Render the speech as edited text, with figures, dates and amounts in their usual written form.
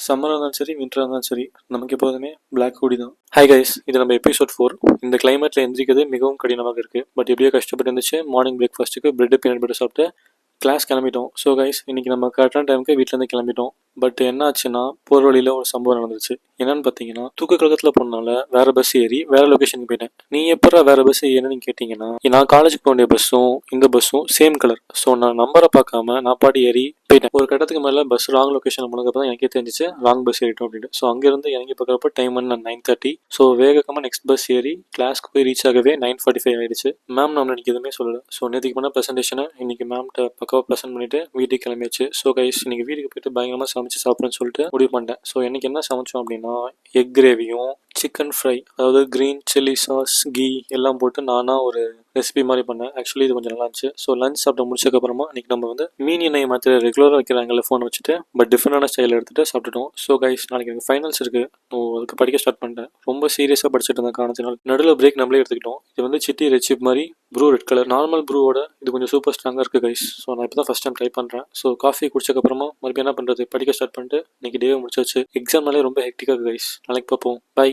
சம்மராக இருந்தாலும் சரி வின்டராக இருந்தாலும் சரி நமக்கு எப்போதுமே பிளாக் ஹூடி தான். ஹை கைஸ், இது நம்ம எபிசோட் 4. இந்த கிளைமேட்டில் எந்திரிக்கிறது மிகவும் கடினமாக இருக்குது. பட் எப்படியோ கஷ்டப்பட்டு இருந்துச்சு. மார்னிங் பிரேக்ஃபாஸ்ட்டுக்கு பிரெட் பீனட் பட்டர் சாப்பிட்டு கிளாஸ் கிளம்பிட்டோம். ஸோ கைஸ், இன்றைக்கி நம்ம கரெக்டான டைமுக்கு வீட்டிலேருந்து கிளம்பிட்டோம். பட் என்ன ஆச்சுன்னா, போகிற வழியில் ஒரு சம்பவம் நடந்துச்சு. என்னன்னு பார்த்தீங்கன்னா, தூக்க கழகத்தில் போனால வேறு பஸ் ஏறி வேறு லொக்கேஷனுக்கு போயிட்டேன். நீ எப்போ வேறு பஸ் ஏன்னு கேட்டிங்கன்னா, நான் காலேஜுக்கு போக வேண்டிய பஸ்ஸும் இந்த பஸ்ஸும் சேம் கலர். ஸோ நான் நம்பரை பார்க்காம நான் பாட்டி ஏறி போயிட்டேன். ஒரு கட்டத்துக்கு மேலே பஸ் ராங் லொக்கேஷன் போனதுக்கு தான் எனக்கே தெரிஞ்சிச்சு ராங் பஸ் ஏறிட்டோம் அப்படின்ட்டு. ஸோ அங்கேருந்து இறங்கி பார்க்குறப்ப டைம் வந்து 9:30. ஸோ வேகமாக நெக்ஸ்ட் பஸ் ஏறி கிளாஸ்க்கு போய் ரீச் ஆகவே 9:45 ஆயிடுச்சு. மேம் நம்ம எனக்கு எதுவுமே சொல்லலை. ஸோ நேற்றுக்கு பண்ண ப்ரெசன்டேஷனை இன்னைக்கு மேம்கிட்ட பக்காவாக ப்ரெசென்ட் பண்ணிட்டு வீட்டுக்கு கிளம்பியாச்சு. ஸோ கைஸ், இன்னைக்கு வீட்டுக்கு போயிட்டு பயங்கரமாக சமைச்சு சாப்பிட்றேன்னு சொல்லிட்டு முடிவு பண்ணிட்டேன். ஸோ இன்னைக்கு என்ன சமைச்சோம் அப்படின்னா, எக் கிரேவியும் சிக்கன் ஃப்ரை, அதாவது க்ரீன் சில்லி சாஸ் கீ எல்லாம் போட்டு நானாக ஒரு ரெசிபி மாதிரி பண்ணேன். ஆக்சுவலி இது கொஞ்சம் நல்லா இருந்துச்சு. ஸோ லஞ்ச் சாப்பிட்டு முடிச்சதுக்கப்புறமா இன்றைக்கி நம்ம வந்து மீன் எண்ணெய் மாற்றி ரெகுலராக வைக்கிறாங்கல்ல ஃபோனை வச்சுட்டு, பட் டிஃப்ரெண்டான ஸ்டைலில் எடுத்துகிட்டு சாப்பிட்டுட்டோம். ஸோ கைஸ், நாளைக்கு எனக்கு ஃபைனல்ஸ் இருக்குது. அதுக்கு படிக்க ஸ்டார்ட் பண்ணிட்டேன். ரொம்ப சீரியஸாக படிச்சுட்டு இருந்த காரணத்தினால் நடுவில் பிரேக் நம்மளே எடுத்துக்கிட்டோம். இது வந்து சிட்டி ரெட் சிப் மாதிரி ப்ரூ ரெட் கலர். நார்மல் ப்ரூவோட இது கொஞ்சம் சூப்பர் ஸ்ட்ராங்காக இருக்குது கைஸ். ஸோ நான் இப்போ தான் ஃபஸ்ட் டைம் ட்ரை பண்ணுறேன். ஸோ காஃபி குடிச்சதுக்கப்புறமா மறுபடியும் என்ன பண்ணுறது, படிக்க ஸ்டார்ட் பண்ணிட்டு இன்றைக்கி டே முடிச்சாச்சு. எக்ஸாம்னாலே ரொம்ப ஹெக்டிக்காக கைஸ். நாளைக்கு பார்ப்போம். பை.